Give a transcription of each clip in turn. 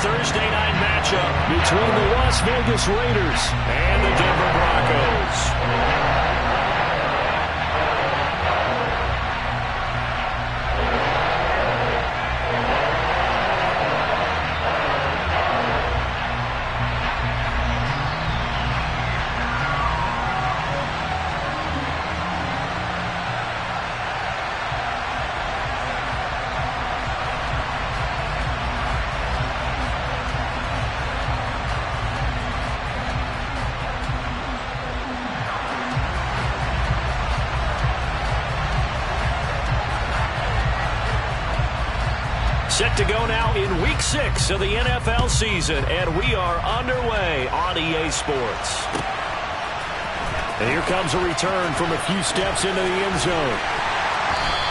Thursday night matchup between the Las Vegas Raiders and the Denver Broncos. Set to go now in Week 6 of the NFL season, and we are underway on EA Sports. And here comes a return from a few steps into the end zone.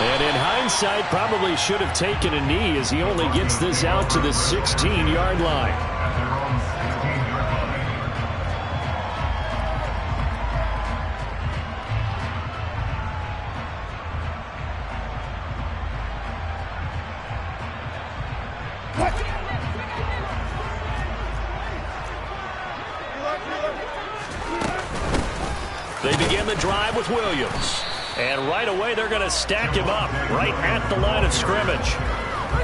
And in hindsight, probably should have taken a knee as he only gets this out to the 16-yard line. They begin the drive with Williams. And right away, they're going to stack him up right at the line of scrimmage.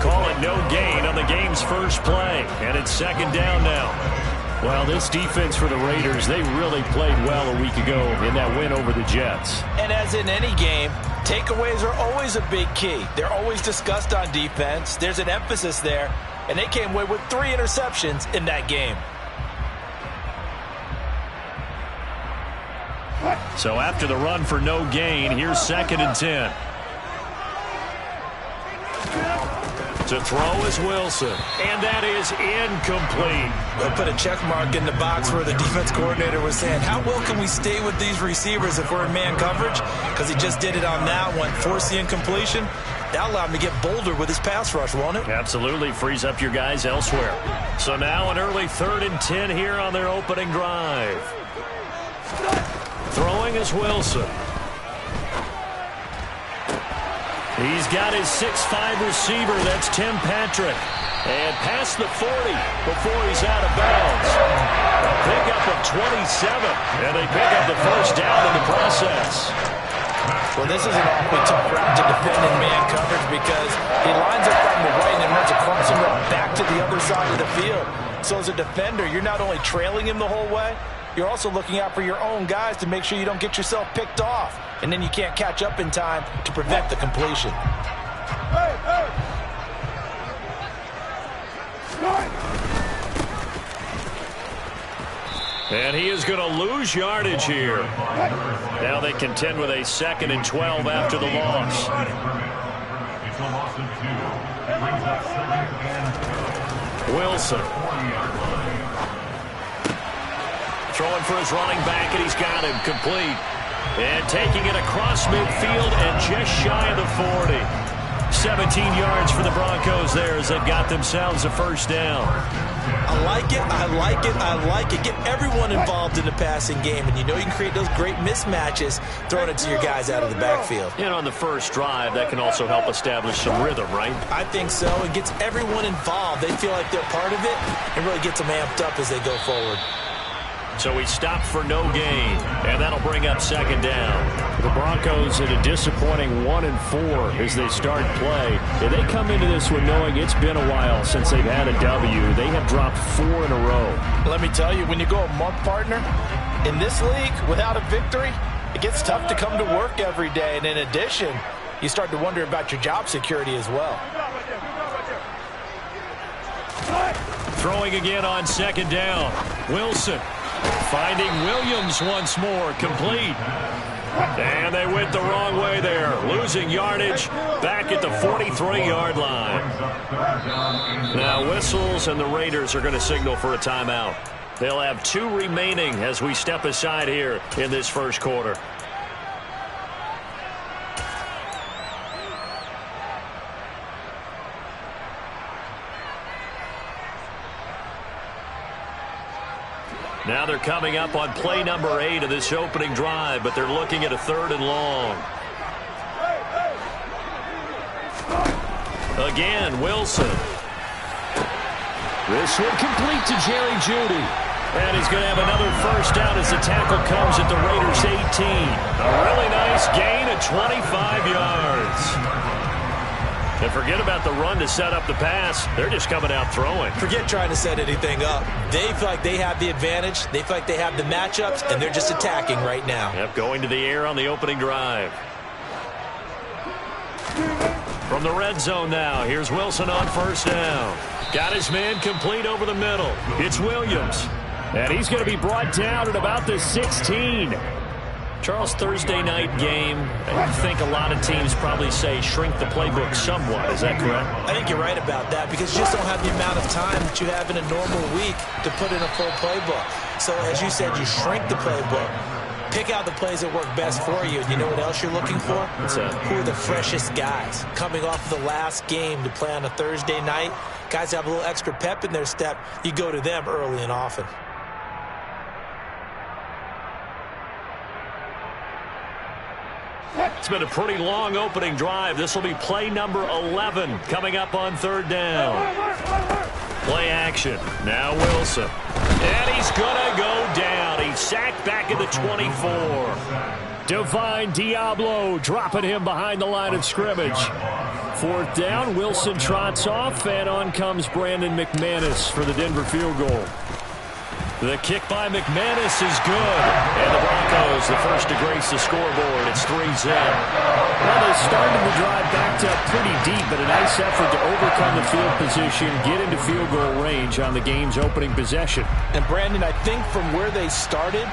Call it no gain on the game's first play. And it's second down now. Well, this defense for the Raiders, they really played well a week ago in that win over the Jets. And as in any game, takeaways are always a big key. They're always discussed on defense. There's an emphasis there. And they came away with 3 interceptions in that game. So after the run for no gain, here's 2nd and 10. To throw is Wilson, and that is incomplete. They'll put a check mark in the box where the defense coordinator was saying, how well can we stay with these receivers if we're in man coverage? Because he just did it on that one, forced the incompletion. That allowed him to get bolder with his pass rush, won't it? Absolutely, frees up your guys elsewhere. So now an early 3rd and 10 here on their opening drive. Throwing is Wilson. He's got his 6'5" receiver. That's Tim Patrick. And past the 40 before he's out of bounds. A pickup of 27. And they pick up the first down in the process. Well, this is an awfully tough route to defend in man coverage because he lines up on the right and then runs across him right back to the other side of the field. So as a defender, you're not only trailing him the whole way, you're also looking out for your own guys to make sure you don't get yourself picked off. And then you can't catch up in time to prevent the completion. And he is going to lose yardage here. Now they contend with a 2nd and 12 after the loss. Wilson. Throwing for his running back, and he's got him complete. And taking it across midfield and just shy of the 40. 17 yards for the Broncos there as they've got themselves a first down. I like it, I like it, I like it. Get everyone involved in the passing game, and you know you can create those great mismatches throwing it to your guys out of the backfield. And on the first drive, that can also help establish some rhythm, right? I think so. It gets everyone involved. They feel like they're part of it and really gets them amped up as they go forward. So he stopped for no gain, and that'll bring up second down. The Broncos at a disappointing 1-4 as they start play. And they come into this one knowing it's been a while since they've had a W. They have dropped 4 in a row. Let me tell you, when you go a month, partner, in this league without a victory, it gets tough to come to work every day. And in addition, you start to wonder about your job security as well. Throwing again on second down. Wilson. Finding Williams once more, complete. And they went the wrong way there, losing yardage back at the 43-yard line. Now whistles, and the Raiders are going to signal for a timeout. They'll have 2 remaining as we step aside here in this first quarter. Now they're coming up on play number 8 of this opening drive, but they're looking at a 3rd and long. Again, Wilson. This one complete to Jerry Jeudy. And he's going to have another first down as the tackle comes at the Raiders' 18. A really nice gain of 25 yards. And forget about the run to set up the pass. They're just coming out throwing. Forget trying to set anything up. They feel like they have the advantage. They feel like they have the matchups, and they're just attacking right now. Yep, going to the air on the opening drive. From the red zone now, here's Wilson on first down. Got his man complete over the middle. It's Williams. And he's going to be brought down at about the 16. Charles, Thursday night game, I think a lot of teams probably say shrink the playbook somewhat. Is that correct? I think you're right about that because you just don't have the amount of time that you have in a normal week to put in a full playbook. So, as you said, you shrink the playbook. Pick out the plays that work best for you. And you know what else you're looking for? What's that? Who are the freshest guys? Coming off of the last game to play on a Thursday night, guys have a little extra pep in their step. You go to them early and often. It's been a pretty long opening drive. This will be play number 11 coming up on third down. Play action. Now Wilson. And he's going to go down. He's sacked back at the 24. Divine Diablo dropping him behind the line of scrimmage. Fourth down, Wilson trots off, and on comes Brandon McManus for the Denver field goal. The kick by McManus is good. And the Broncos, the first to grace the scoreboard. It's 3-0. Well, they started the drive backed up pretty deep, but a nice effort to overcome the field position, get into field goal range on the game's opening possession. And, Brandon, I think from where they started,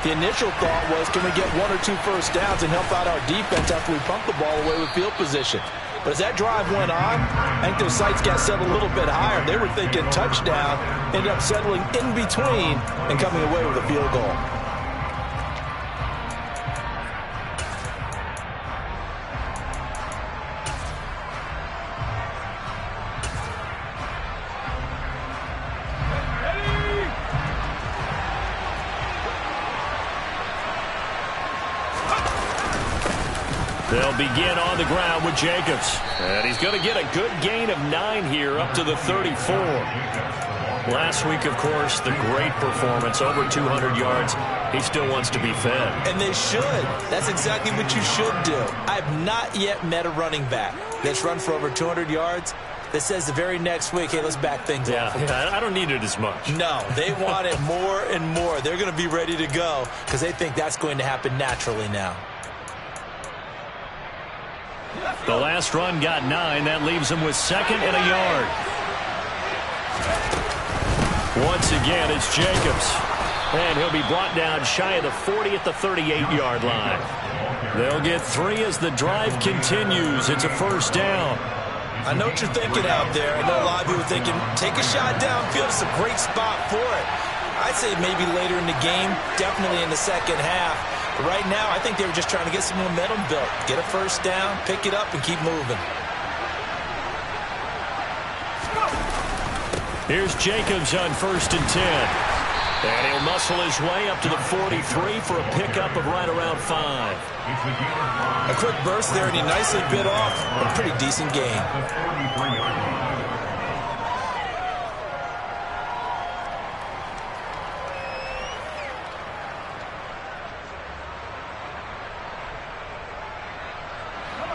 the initial thought was, can we get 1 or 2 first downs and help out our defense after we pump the ball away with field position? But as that drive went on, I think their sights got set a little bit higher. They were thinking touchdown, ended up settling in between and coming away with a field goal. They'll begin on the ground with Jacobs. And he's going to get a good gain of 9 here up to the 34. Last week, of course, the great performance, over 200 yards. He still wants to be fed. And they should. That's exactly what you should do. I have not yet met a running back that's run for over 200 yards that says the very next week, hey, let's back things up. Yeah, I don't need it as much. No, they want it more and more. They're going to be ready to go because they think that's going to happen naturally now. The last run got 9. That leaves him with 2nd and a yard. Once again, it's Jacobs. And he'll be brought down shy of the 40 at the 38-yard line. They'll get 3 as the drive continues. It's a first down. I know what you're thinking out there. I know a lot of you are thinking, take a shot downfield. It's a great spot for it. I'd say maybe later in the game, definitely in the second half. But right now, I think they were just trying to get some momentum built. Get a first down, pick it up, and keep moving. Here's Jacobs on 1st and 10. And he'll muscle his way up to the 43 for a pickup of right around 5. A quick burst there, and he nicely bit off a pretty decent gain.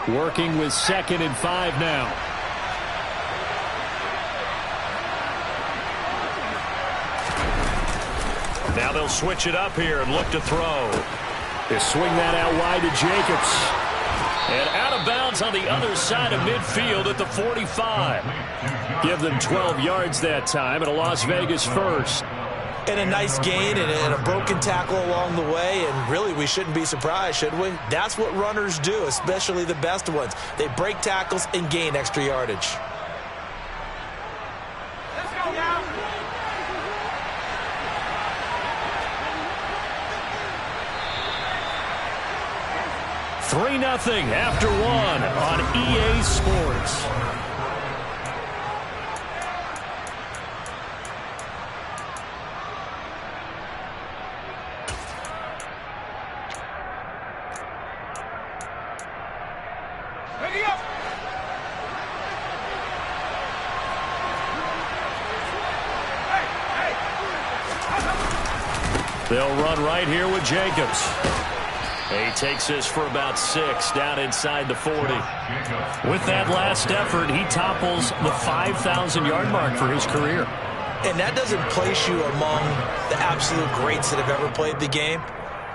Working with 2nd and 5 now. Now they'll switch it up here and look to throw. They swing that out wide to Jacobs. And out of bounds on the other side of midfield at the 45. Give them 12 yards that time and a Las Vegas first. And a nice gain and a broken tackle along the way. And really, we shouldn't be surprised, should we? That's what runners do, especially the best ones. They break tackles and gain extra yardage. Let's go now. 3-0 after 1 on EA Sports. Ready up. They'll run right here with Jacobs. He takes this for about 6 down inside the 40. With that last effort, he topples the 5,000-yard mark for his career. And that doesn't place you among the absolute greats that have ever played the game,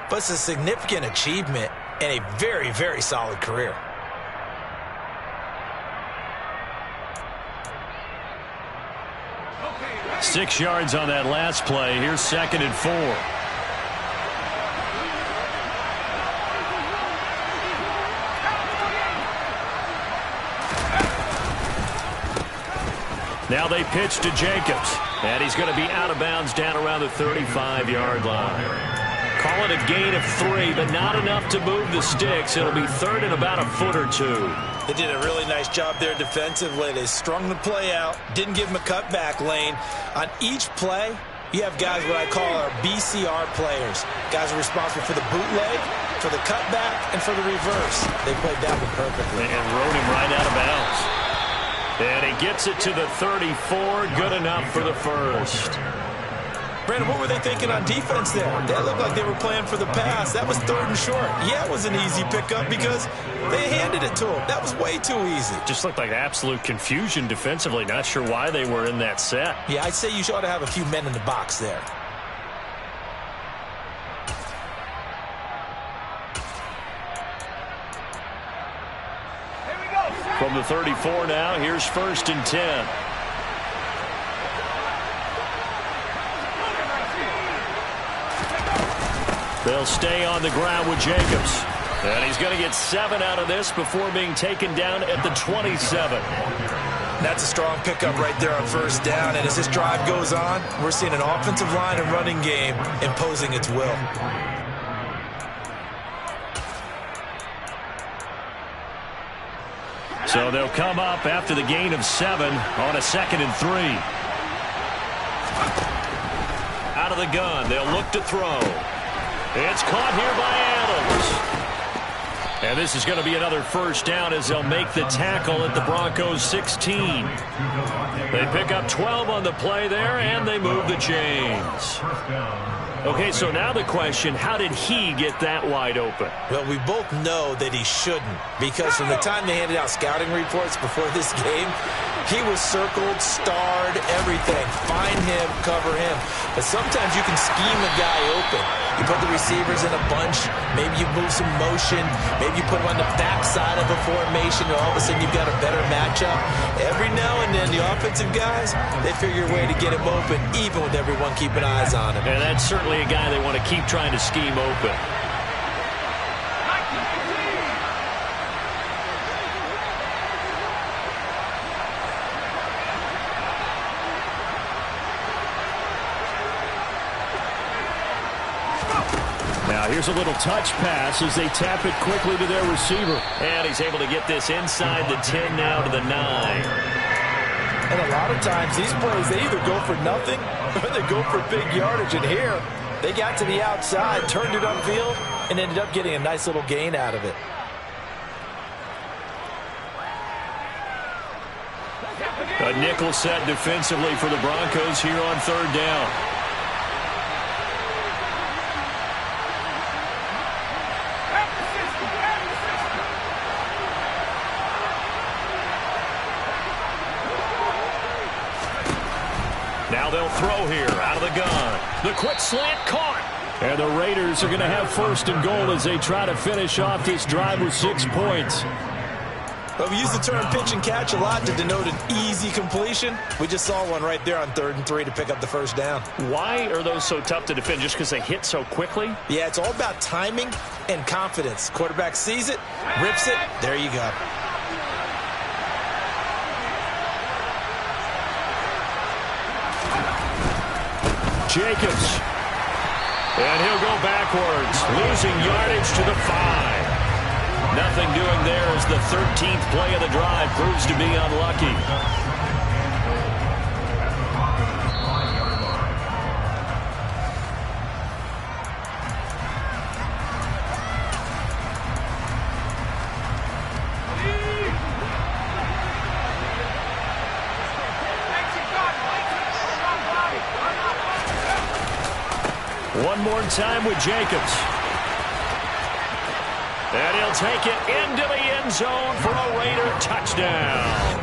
but it's a significant achievement and a very, very solid career. Okay. 6 yards on that last play. Here's 2nd and 4. Now they pitch to Jacobs, and he's going to be out of bounds down around the 35-yard line. Call it a gain of 3, but not enough to move the sticks. It'll be 3rd and about a foot or 2. They did a really nice job there defensively. They strung the play out, didn't give him a cutback lane. On each play, you have guys what I call our BCR players. Guys are responsible for the bootleg, for the cutback, and for the reverse. They played that one perfectly. And rode him right out of bounds. And he gets it to the 34. Good enough for the first. Brandon, what were they thinking on defense there? That looked like they were playing for the pass. That was 3rd and short. Yeah, it was an easy pickup because they handed it to him. That was way too easy. Just looked like absolute confusion defensively. Not sure why they were in that set. Yeah, I'd say you ought to have a few men in the box there. From the 34 now, here's 1st and 10. They'll stay on the ground with Jacobs. And he's going to get 7 out of this before being taken down at the 27. That's a strong pickup right there on 1st down. And as this drive goes on, we're seeing an offensive line and running game imposing its will. So they'll come up after the gain of 7 on a 2nd and 3. Out of the gun, they'll look to throw. It's caught here by Adams. And this is going to be another 1st down as they'll make the tackle at the Broncos 16. They pick up 12 on the play there, and they move the chains. Okay, so now the question, how did he get that wide open? Well, we both know that he shouldn't, because from the time they handed out scouting reports before this game, he was circled, starred, everything. Find him, cover him. But sometimes you can scheme a guy open. You put the receivers in a bunch. Maybe you move some motion. Maybe you put him on the backside of a formation, and all of a sudden you've got a better matchup. Every now and then, the offensive guys, they figure a way to get him open, even with everyone keeping eyes on him. And that's certainly a guy they want to keep trying to scheme open. Now here's a little touch pass as they tap it quickly to their receiver. And he's able to get this inside the 10 now to the 9. And a lot of times these plays, they either go for nothing or they go for big yardage. And here, they got to the outside, turned it upfield, and ended up getting a nice little gain out of it. A nickel set defensively for the Broncos here on 3rd down. Now they'll throw here out of the gun. The quick slant caught. And the Raiders are going to have 1st and goal as they try to finish off this drive with 6 points. Well, we use the term pitch and catch a lot to denote an easy completion. We just saw one right there on 3rd and 3 to pick up the 1st down. Why are those so tough to defend? Just because they hit so quickly? Yeah, it's all about timing and confidence. Quarterback sees it, rips it, there you go. Jacobs. And he'll go backwards, losing yardage to the 5. Nothing doing there as the 13th play of the drive proves to be unlucky. One more time with Jacobs. And he'll take it into the end zone for a Raider touchdown.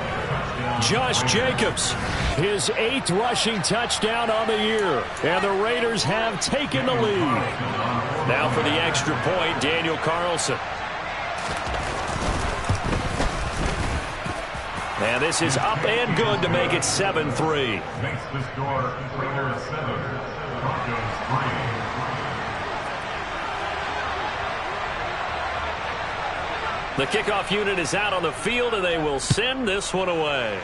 Josh Jacobs, his 8th rushing touchdown on the year. And the Raiders have taken the lead. Now for the extra point, Daniel Carlson. And this is up and good to make it 7-3. Makes the score Raiders 7, Broncos 3. The kickoff unit is out on the field, and they will send this one away.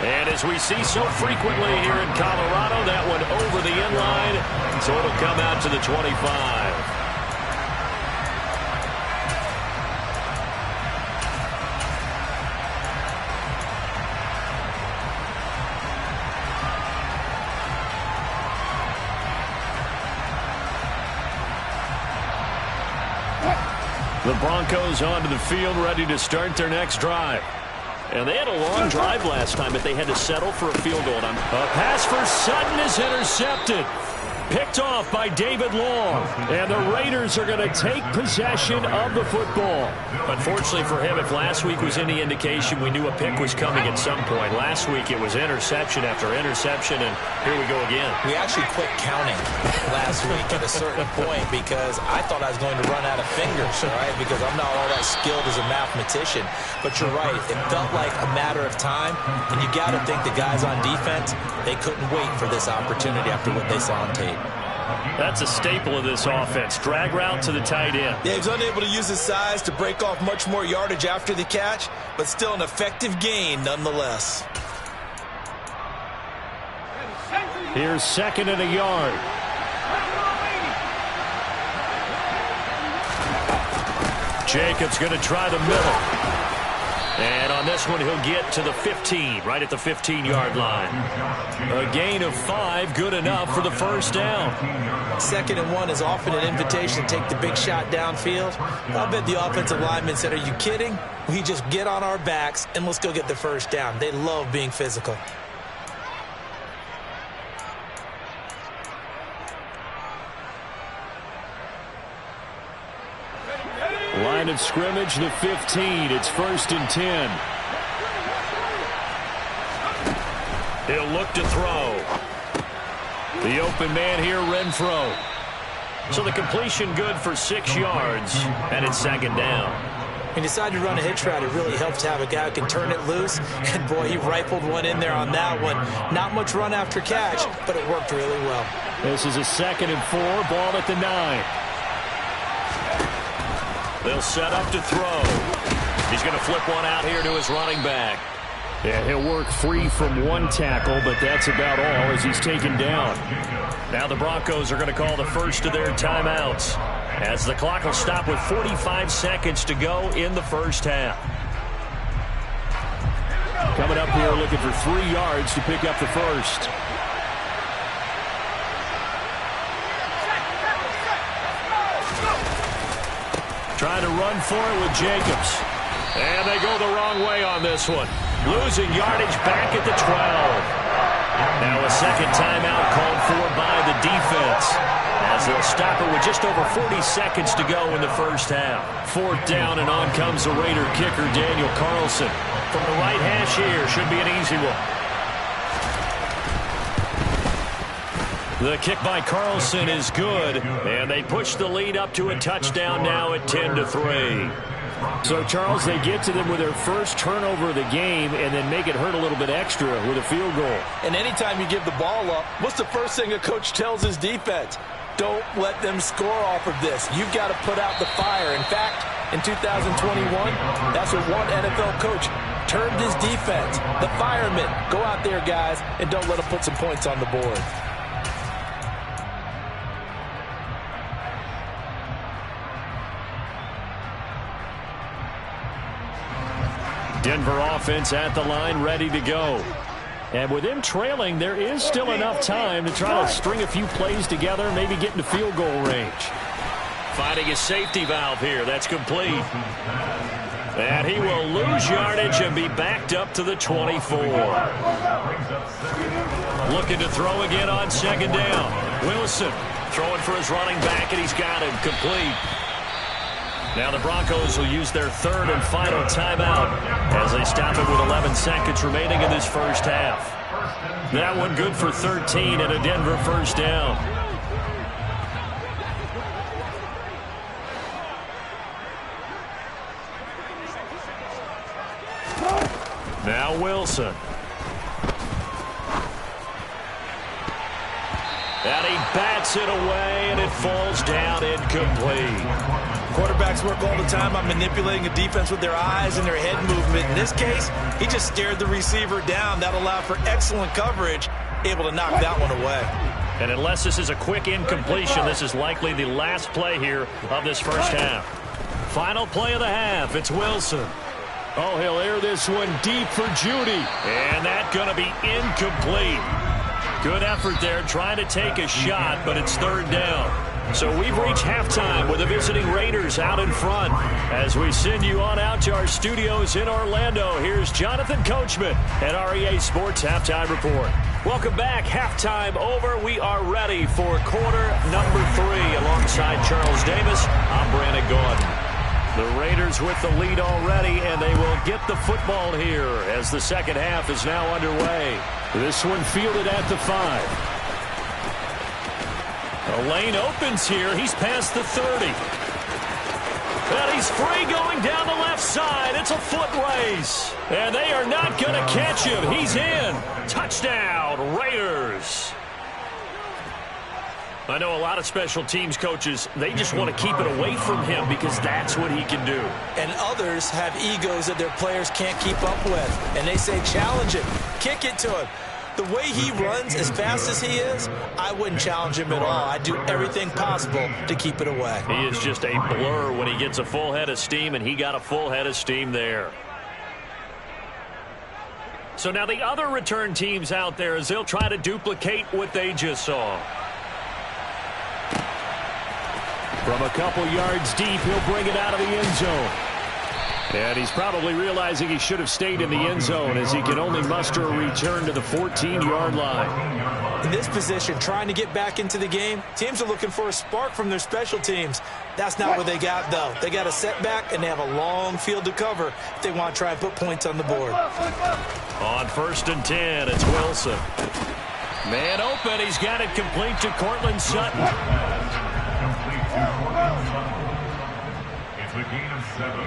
And as we see so frequently here in Colorado, that one over the end line, so it'll come out to the 25. The Broncos onto the field, ready to start their next drive. And they had a long drive last time, but they had to settle for a field goal. A pass for Sutton is intercepted. Picked off by David Long. And the Raiders are going to take possession of the football. Unfortunately for him, if last week was any indication, we knew a pick was coming at some point. Last week it was interception after interception, and here we go again. We actually quit counting last week at a certain point because I thought I was going to run out of fingers, all right, because I'm not all that skilled as a mathematician. But you're right, it felt like a matter of time, and you got to think the guys on defense, they couldn't wait for this opportunity after what they saw on tape. That's a staple of this offense. Drag route to the tight end. Yeah, he was unable to use his size to break off much more yardage after the catch, but still an effective gain nonetheless. Here's 2nd and a yard. Jacobs going to try the middle. And on this one, he'll get to the 15, right at the 15-yard line. A gain of 5, good enough for the first down. 2nd and 1 is often an invitation to take the big shot downfield. I bet the offensive lineman said, are you kidding? We just get on our backs and let's go get the first down. They love being physical. Line of scrimmage, the 15. It's 1st and 10. He'll look to throw. The open man here, Renfro. So the completion good for 6 yards, and it's 2nd down. When you decide to run a hitch route, it really helps to have a guy who can turn it loose. And, boy, he rifled one in there on that one. Not much run after catch, but it worked really well. This is a 2nd and 4, ball at the 9. They'll set up to throw. He's going to flip one out here to his running back. Yeah, he'll work free from one tackle, but that's about all as he's taken down. Now the Broncos are going to call the first of their timeouts as the clock will stop with 45 seconds to go in the first half. Coming up here looking for 3 yards to pick up the first. Trying to run for it with Jacobs. And they go the wrong way on this one. Losing yardage back at the 12. Now a second timeout called for by the defense, as they'll stop it with just over 40 seconds to go in the first half. 4th down, and on comes the Raider kicker, Daniel Carlson. From the right hash here, should be an easy one. The kick by Carlson is good, and they push the lead up to a touchdown now at 10-3. So, Charles, they get to them with their first turnover of the game and then make it hurt a little bit extra with a field goal. And anytime you give the ball up, what's the first thing a coach tells his defense? Don't let them score off of this. You've got to put out the fire. In fact, in 2021, that's what one NFL coach termed his defense. The firemen. Go out there, guys, and don't let them put some points on the board. Denver offense at the line, ready to go. And with him trailing, there is still enough time to try to string a few plays together, maybe get into field goal range. Finding a safety valve here. That's complete. And he will lose yardage and be backed up to the 24. Looking to throw again on second down. Wilson throwing for his running back, and he's got him complete. Now the Broncos will use their third and final timeout as they stop it with 11 seconds remaining in this first half. That one good for 13 and a Denver first down. Now Wilson. And he bats it away, and it falls down incomplete. Quarterbacks work all the time on manipulating a defense with their eyes and their head movement. In this case, he just stared the receiver down. That allowed for excellent coverage, able to knock that one away. And unless this is a quick incompletion, this is likely the last play here of this first half. Final play of the half, it's Wilson. Oh, he'll air this one deep for Judy. And that's going to be incomplete. Good effort there, trying to take a shot, but it's third down. So we've reached halftime with the visiting Raiders out in front. As we send you on out to our studios in Orlando, here's Jonathan Coachman at REA Sports Halftime Report. Welcome back. Halftime over. We are ready for quarter number 3. Alongside Charles Davis, I'm Brandon Gordon. The Raiders with the lead already, and they will get the football here as the second half is now underway. This one fielded at the 5. The lane opens here. He's past the 30. And he's free going down the left side. It's a foot race. And they are not going to catch him. He's in. Touchdown, Raiders. I know a lot of special teams coaches, they just want to keep it away from him because that's what he can do. And others have egos that their players can't keep up with. And they say, challenge him. Kick it to him. The way he runs as fast as he is, I wouldn't challenge him at all. I'd do everything possible to keep it away. He is just a blur when he gets a full head of steam, and he got a full head of steam there. So now the other return teams out there, as they'll try to duplicate what they just saw. From a couple yards deep, he'll bring it out of the end zone. And he's probably realizing he should have stayed in the end zone as he can only muster a return to the 14-yard line. In this position, trying to get back into the game, teams are looking for a spark from their special teams. That's not what they got, though. They got a setback, and they have a long field to cover if they want to try and put points on the board. On 1st and 10, it's Wilson. Man open, he's got it complete to Cortland Sutton. It's a gain of 7.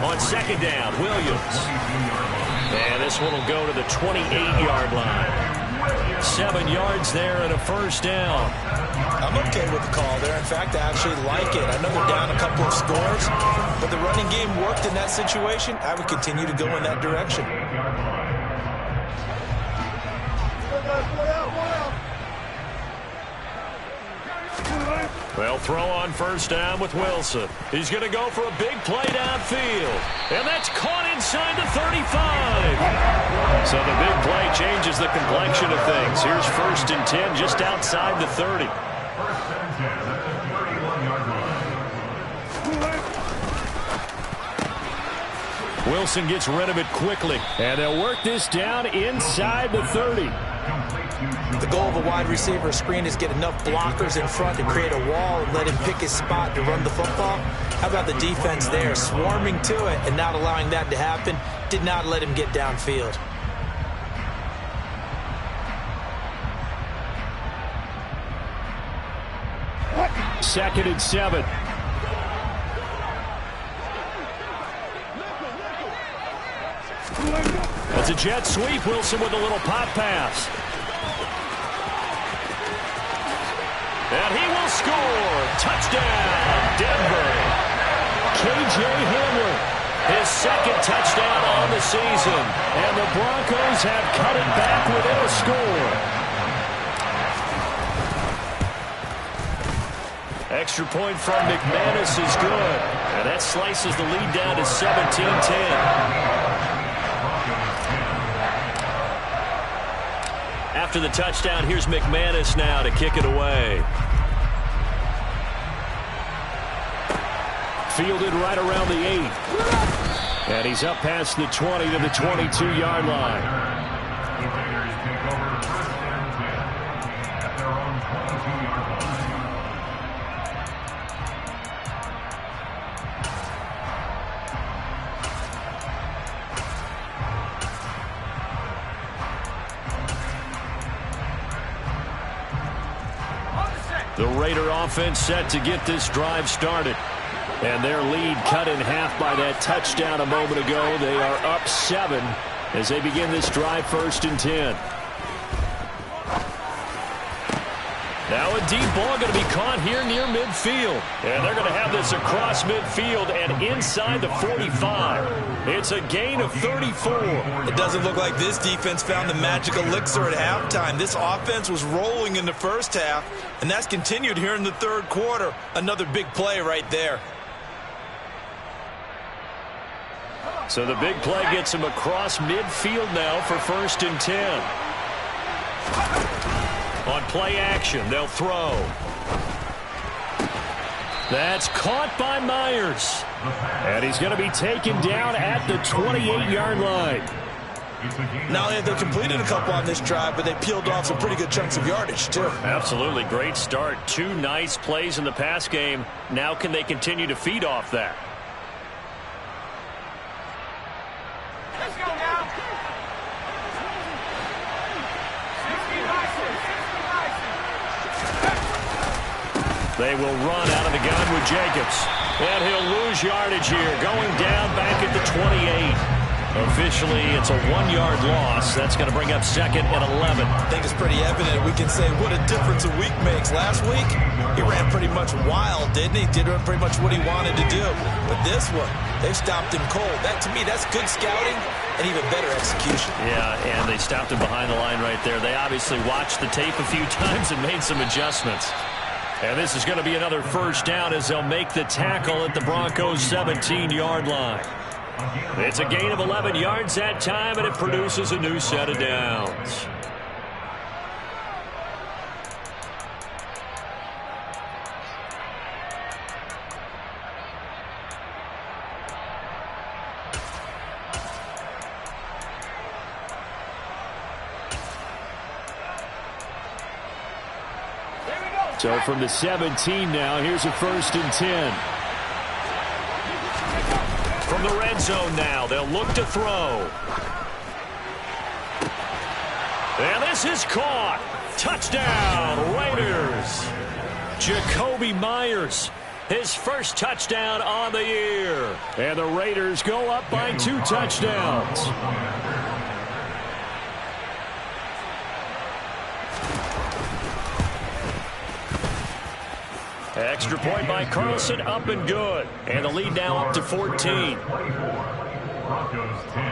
On second down, Williams. And this one will go to the 28-yard line. 7 yards there and a first down. I'm okay with the call there. In fact, I actually like it. I know they're down a couple of scores, but the running game worked in that situation. I would continue to go in that direction. They'll throw on first down with Wilson. He's going to go for a big play downfield. And that's caught inside the 35. So the big play changes the complexion of things. Here's 1st and 10 just outside the 30. 1st and 10 at the 31-yard line. Wilson gets rid of it quickly. And they'll work this down inside the 30. The goal of a wide receiver screen is get enough blockers in front to create a wall and let him pick his spot to run the football. How about the defense there, swarming to it and not allowing that to happen? Did not let him get downfield. Second and 7. It's a jet sweep. Wilson with a little pop pass. And he will score. Touchdown, Denver. K.J. Hamler, his second touchdown on the season. And the Broncos have cut it back within a score. Extra point from McManus is good. And that slices the lead down to 17-10. After the touchdown, here's McManus now to kick it away. Fielded right around the 8. And he's up past the 20 to the 22-yard line. The Raiders take over 1st and 10 at their own 22-yard line. The Raider offense set to get this drive started. And their lead cut in half by that touchdown a moment ago. They are up 7 as they begin this drive 1st and 10. Now a deep ball going to be caught here near midfield. And they're going to have this across midfield and inside the 45. It's a gain of 34. It doesn't look like this defense found the magic elixir at halftime. This offense was rolling in the first half, and that's continued here in the 3rd quarter. Another big play right there. So the big play gets him across midfield now for 1st and 10. On play action, they'll throw. That's caught by Myers. And he's going to be taken down at the 28-yard line. Not only have they completed a couple on this drive, but they peeled off some pretty good chunks of yardage, too. Absolutely. Great start. 2 nice plays in the pass game. Now can they continue to feed off that? Let's go now. 60 They will run out of the gun with Jacobs. And he'll lose yardage here. Going down back at the 28. Officially, it's a 1-yard loss. That's going to bring up 2nd and 11. I think it's pretty evident. We can say what a difference a week makes. Last week, he ran pretty much wild, didn't he? Did pretty much what he wanted to do. But this one, they stopped him cold. That, to me, that's good scouting and even better execution. Yeah, and they stopped him behind the line right there. They obviously watched the tape a few times and made some adjustments. And this is going to be another 1st down as they'll make the tackle at the Broncos' 17-yard line. It's a gain of 11 yards that time, and it produces a new set of downs. So from the 17 now, here's a 1st and 10. From the red zone now, they'll look to throw. And this is caught. Touchdown, Raiders. Jacoby Myers, his 1st touchdown on the year. And the Raiders go up by 2 touchdowns. Extra point by Carlson, up and good. And the lead now up to 14. Broncos 10.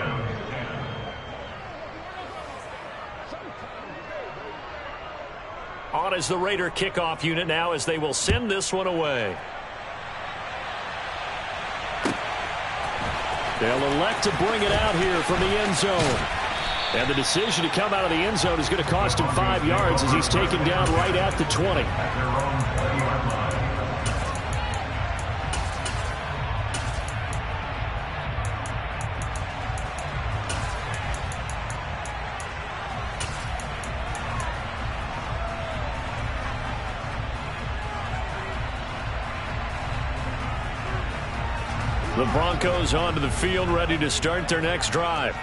On is the Raider kickoff unit now as they will send this one away. They'll elect to bring it out here from the end zone. And the decision to come out of the end zone is going to cost him 5 yards as he's taken down right at the 20. The Broncos onto the field, ready to start their next drive.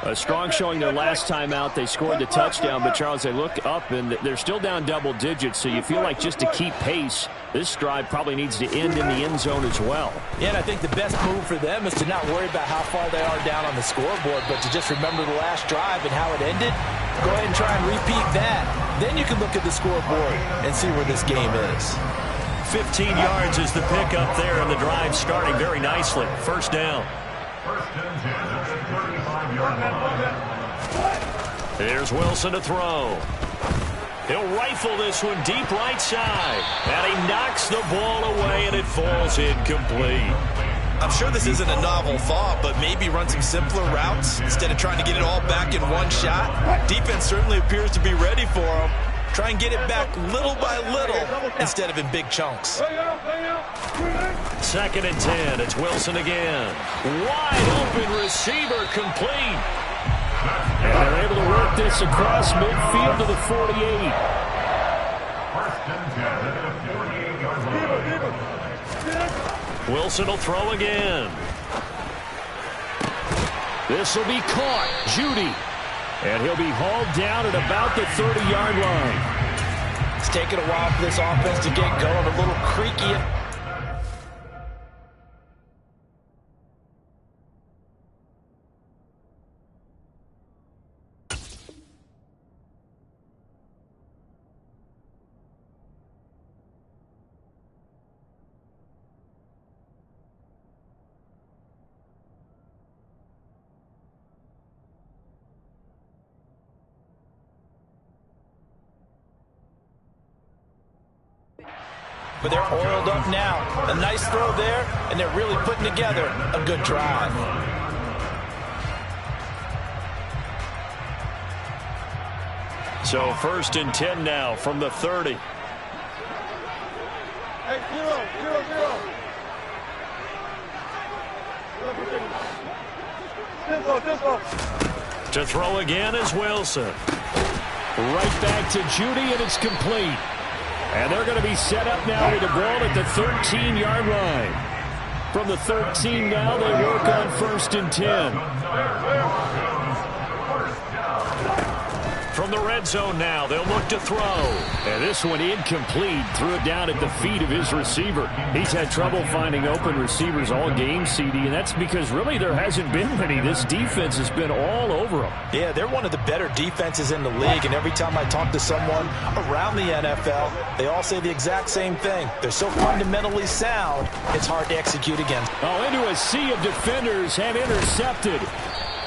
A strong showing their last time out. They scored the touchdown, but, Charles, they look up, and they're still down double digits, so you feel like just to keep pace, this drive probably needs to end in the end zone as well. Yeah, and I think the best move for them is to not worry about how far they are down on the scoreboard, but to just remember the last drive and how it ended. Go ahead and try and repeat that. Then you can look at the scoreboard and see where this game is. 15 yards is the pickup there, and the drive starting very nicely. 1st down. 1st and 10 at the 35-yard line. Here's Wilson to throw. He'll rifle this one deep right side. And he knocks the ball away, and it falls incomplete. I'm sure this isn't a novel thought, but maybe run some simpler routes instead of trying to get it all back in one shot. Defense certainly appears to be ready for him. Try and get it back little by little instead of in big chunks. 2nd and 10. It's Wilson again. Wide open receiver complete. And they're able to work this across midfield to the 48. Wilson will throw again. This will be caught. Judy. And he'll be hauled down at about the 30-yard line. It's taken a while for this offense to get going. A little creaky. But they're oiled up now. A nice throw there, and they're really putting together a good drive. So 1st and 10 now from the 30. Hey, 0-0. To throw again is Wilson. Right back to Judy, and it's complete. And they're going to be set up now with the ball at the 13-yard line. From the 13 now, they work on 1st and 10. From the red zone now, they'll look to throw. And this one incomplete. Threw it down at the feet of his receiver. He's had trouble finding open receivers all game, CD, and that's because really there hasn't been many. This defense has been all over them. Yeah, they're one of the better defenses in the league, and every time I talk to someone around the NFL, they all say the exact same thing. They're so fundamentally sound, it's hard to execute against. Oh, into a sea of defenders and intercepted.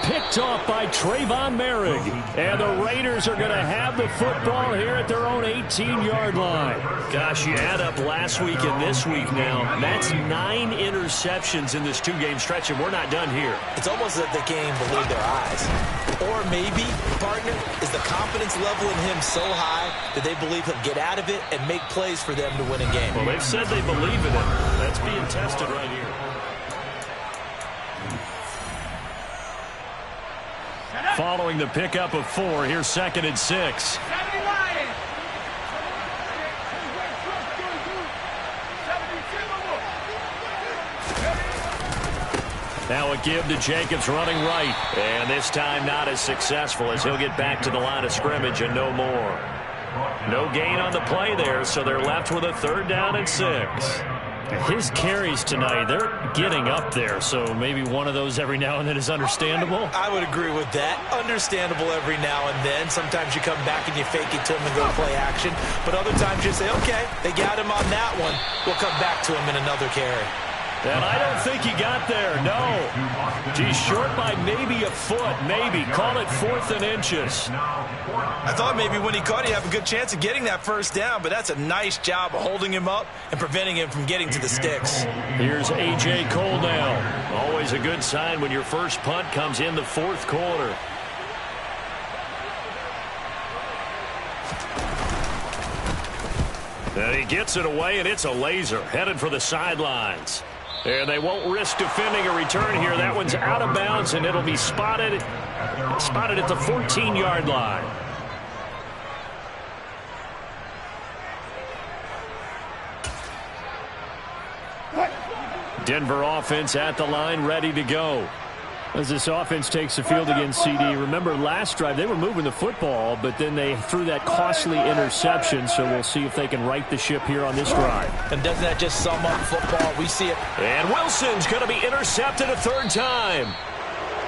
Picked off by Trayvon Merrick. And the Raiders are going to have the football here at their own 18-yard line. Gosh, you add up last week and this week now. That's 9 interceptions in this 2-game stretch, and we're not done here. It's almost that they can't even believe their eyes. Or maybe, partner, is the confidence level in him so high that they believe he'll get out of it and make plays for them to win a game. Well, they've said they believe in him. That's being tested right here. Following the pickup of 4, here's 2nd and 6. Now a give to Jacobs running right. And this time not as successful as he'll get back to the line of scrimmage and no more. No gain on the play there, so they're left with a 3rd down and 6. His carries tonight, they're getting up there, so maybe one of those every now and then is understandable. I would agree with that. Understandable every now and then. Sometimes you come back and you fake it to him and go play action. But other times you say, okay, they got him on that one. We'll come back to him in another carry. And I don't think he got there, no. He's short by maybe a foot, maybe. Call it 4th and inches. I thought maybe when he caught, he'd have a good chance of getting that 1st down, but that's a nice job of holding him up and preventing him from getting to the sticks. Here's A.J. Cole now. Always a good sign when your first punt comes in the 4th quarter. And he gets it away, and it's a laser. Headed for the sidelines. And they won't risk defending a return here. That one's out of bounds, and it'll be spotted at the 14-yard line. Denver offense at the line, ready to go. As this offense takes the field against CD, remember last drive they were moving the football, but then they threw that costly interception, so we'll see if they can right the ship here on this drive. And doesn't that just sum up football? We see it. And Wilson's going to be intercepted a 3rd time.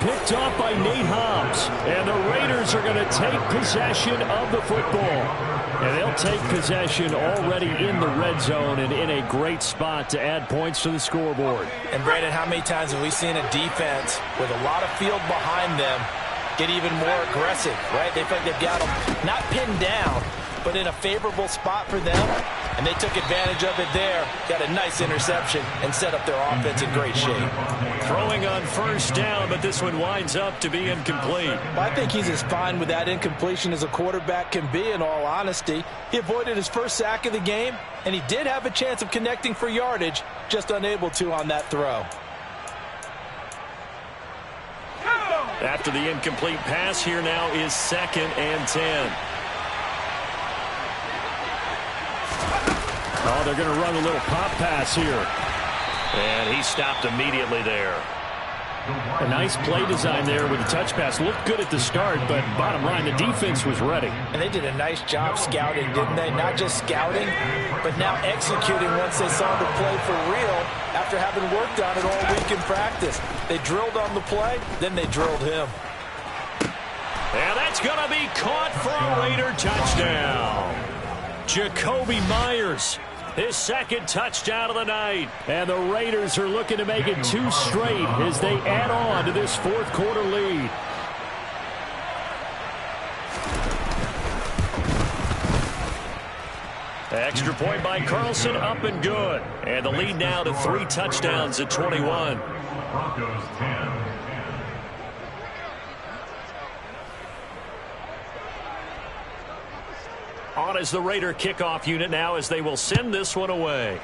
Picked off by Nate Hobbs. And the Raiders are going to take possession of the football. And they'll take possession already in the red zone and in a great spot to add points to the scoreboard. And, Brandon, how many times have we seen a defense with a lot of field behind them get even more aggressive, right? They feel like they've got them not pinned down, but in a favorable spot for them, and they took advantage of it there. Got a nice interception and set up their offense in great shape. Throwing on first down, but this one winds up to be incomplete. Well, I think he's as fine with that incompletion as a quarterback can be, in all honesty. He avoided his first sack of the game, and he did have a chance of connecting for yardage, just unable to on that throw. After the incomplete pass, here now is 2nd and 10. Oh, they're going to run a little pop pass here. And he stopped immediately there. A nice play design there with the touch pass. Looked good at the start, but bottom line, the defense was ready. And they did a nice job scouting, didn't they? Not just scouting, but now executing once they saw the play for real after having worked on it all week in practice. They drilled on the play, then they drilled him. And that's going to be caught for a Raider touchdown. Jacoby Myers, his 2nd touchdown of the night. And the Raiders are looking to make it 2 straight as they add on to this 4th quarter lead. Extra point by Carlson, up and good. And the lead now to 3 touchdowns at 21. Broncos 10. On is the Raider kickoff unit now as they will send this one away.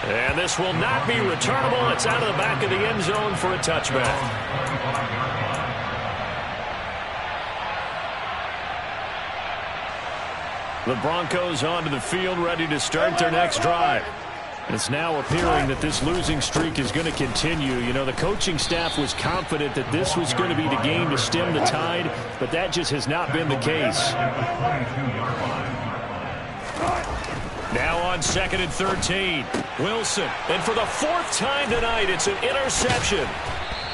And this will not be returnable. It's out of the back of the end zone for a touchback. The Broncos onto the field, ready to start their next drive. It's now appearing that this losing streak is going to continue. You know, the coaching staff was confident that this was going to be the game to stem the tide, but that just has not been the case. Now on 2nd and 13, Wilson. And for the 4th time tonight, it's an interception.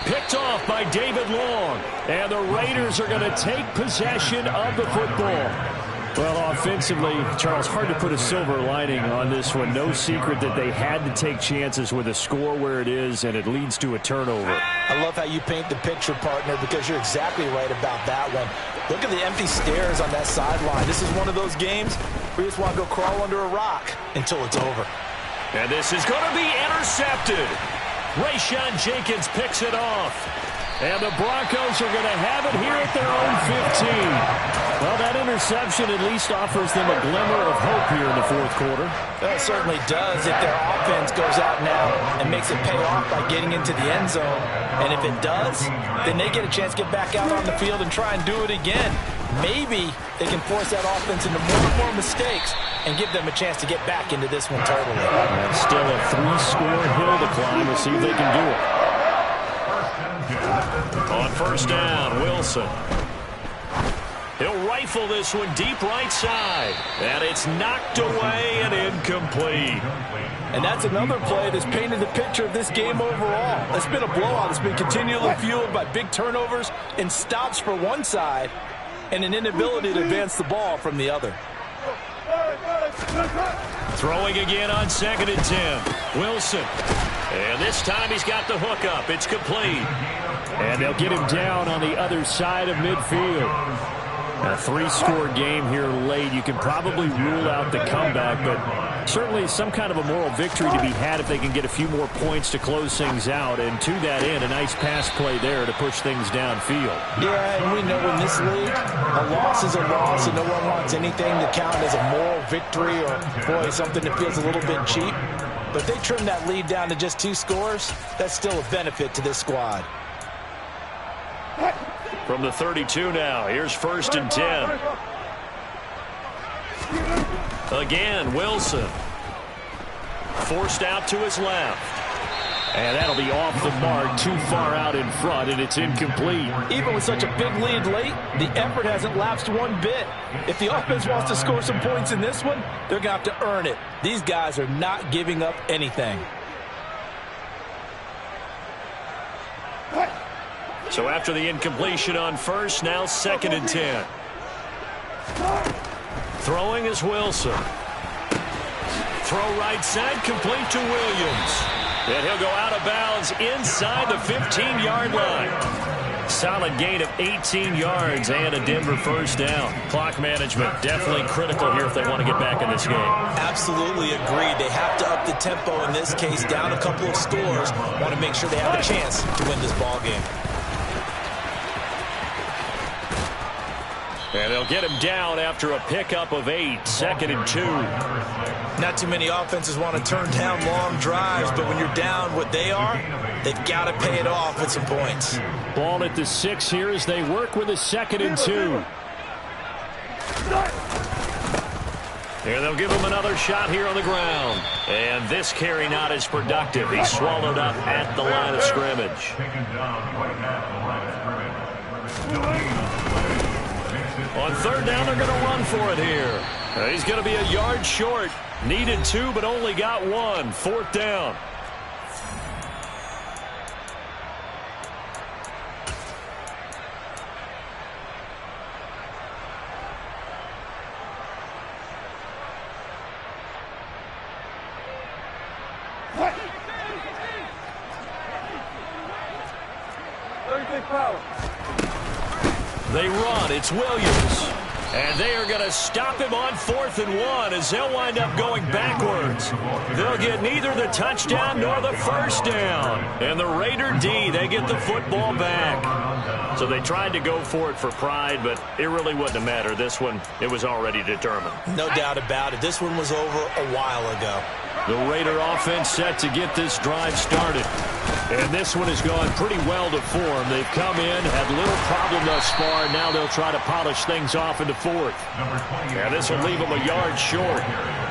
Picked off by David Long. And the Raiders are going to take possession of the football. Well, offensively, Charles, hard to put a silver lining on this one. No secret that they had to take chances with a score where it is, and it leads to a turnover. I love how you paint the picture, partner, because you're exactly right about that one. Look at the empty stares on that sideline. This is one of those games where you just want to go crawl under a rock until it's over. And this is going to be intercepted. Rayshawn Jenkins picks it off. And the Broncos are going to have it here at their own 15. Well, that interception at least offers them a glimmer of hope here in the 4th quarter. Well, it certainly does if their offense goes out now and makes it pay off by getting into the end zone. And if it does, then they get a chance to get back out on the field and try and do it again. Maybe they can force that offense into more and more mistakes and give them a chance to get back into this one totally. And still a 3-score hill to climb. We'll see if they can do it. On first down, Wilson. He'll rifle this one deep right side. And it's knocked away and incomplete. And that's another play that's painted the picture of this game overall. It's been a blowout. It's been continually fueled by big turnovers and stops for one side and an inability to advance the ball from the other. Throwing again on 2nd and 10. Wilson. And this time he's got the hook up. It's complete. And they'll get him down on the other side of midfield. A 3-score game here late. You can probably rule out the comeback, but certainly some kind of a moral victory to be had if they can get a few more points to close things out. And to that end, a nice pass play there to push things downfield. Yeah, and we know in this league, a loss is a loss, and no one wants anything to count as a moral victory or, boy, something that feels a little bit cheap. But if they trim that lead down to just 2 scores, that's still a benefit to this squad. From the 32 now, here's 1st and 10. Again, Wilson. Forced out to his left. And that'll be off the mark, too far out in front, and it's incomplete. Even with such a big lead late, the effort hasn't lapsed one bit. If the offense wants to score some points in this one, they're going to have to earn it. These guys are not giving up anything. So after the incompletion on first, now 2nd and 10. Throwing is Wilson. Throw right side, complete to Williams. And he'll go out of bounds inside the 15-yard line. solid gain of 18 yards and a Denver first down. Clock management definitely critical here if they want to get back in this game. Absolutely agreed. They have to up the tempo in this case, down a couple of scores. Want to make sure they have a chance to win this ball game. And they'll get him down after a pickup of 8, 2nd and 2. Not too many offenses want to turn down long drives, but when you're down what they are, they've got to pay it off with some points. Ball at the 6 here as they work with a 2nd and 2. And they'll give him another shot here on the ground. And this carry not as productive. He's swallowed up at the line of scrimmage. On 3rd down, they're going to run for it here. He's going to be a yard short. Needed 2, but only got 1. 4th down. They run. It's Williams. And they are going to stop him on 4th and 1 as they'll wind up going backwards. They'll get neither the touchdown nor the first down. And the Raider D, they get the football back. So they tried to go for it for pride, but it really wouldn't have mattered. This one, it was already determined. No doubt about it. This one was over a while ago. The Raider offense set to get this drive started. And this one has gone pretty well to form. They've come in, had little problem thus far, and now they'll try to polish things off into 4th. Yeah, this will leave them a yard short.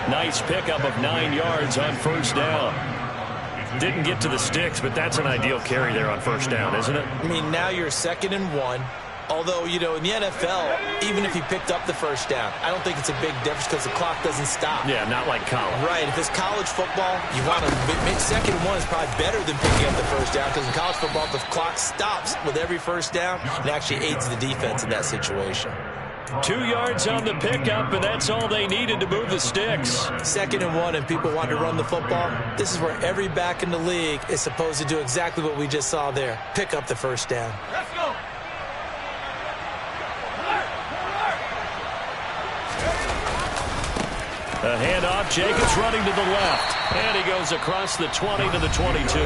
Nice pickup of 9 yards on 1st down. Didn't get to the sticks, but that's an ideal carry there on 1st down, isn't it? I mean, now you're 2nd and 1. Although, you know, in the NFL, even if he picked up the first down, I don't think it's a big difference because the clock doesn't stop. Yeah, not like college. Right. If it's college football, you want to make 2nd and 1 is probably better than picking up the first down because in college football, the clock stops with every first down and actually aids the defense in that situation. 2 yards on the pickup, and that's all they needed to move the sticks. 2nd and 1, and people want to run the football. This is where every back in the league is supposed to do exactly what we just saw there. Pick up the first down. Let's go. A handoff, Jacobs running to the left. And he goes across the 20 to the 22.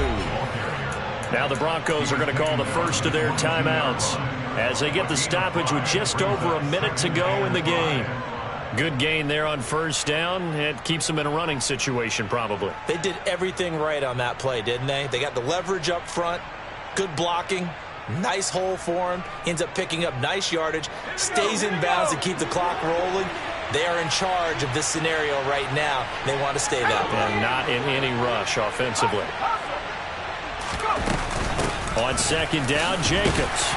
Now the Broncos are going to call the first of their timeouts as they get the stoppage with just over a minute to go in the game. Good gain there on 1st down. It keeps them in a running situation probably. They did everything right on that play, didn't they? They got the leverage up front, good blocking, nice hole for him. Ends up picking up nice yardage, stays in bounds to keep the clock rolling. They are in charge of this scenario right now. They want to stay that way. And not in any rush offensively. On 2nd down, Jacobs.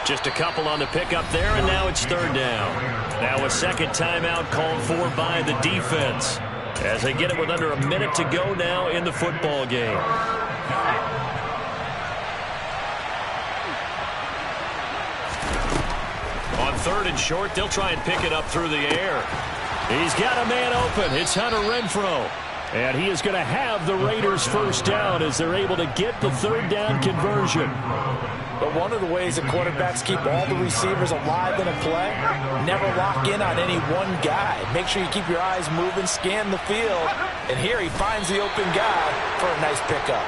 Just a couple on the pickup there, and now it's 3rd down. Now a second timeout called for by the defense as they get it with under a minute to go now in the football game. On 3rd and short, they'll try and pick it up through the air. He's got a man open. It's Hunter Renfrow. And he is going to have the Raiders first down as they're able to get the 3rd down conversion. But one of the ways that quarterbacks keep all the receivers alive in a play, never lock in on any one guy. Make sure you keep your eyes moving, scan the field. And here he finds the open guy for a nice pickup.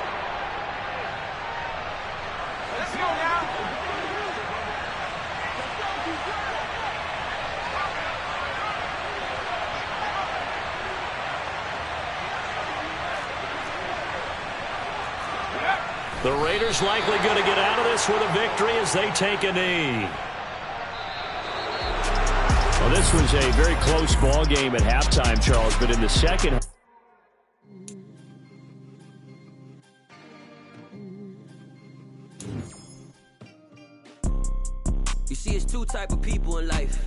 Let's go now. The Raiders likely going to get out of this with a victory as they take a knee. Well, this was a very close ball game at halftime, Charles, but in the second. You see, it's two type of people in life.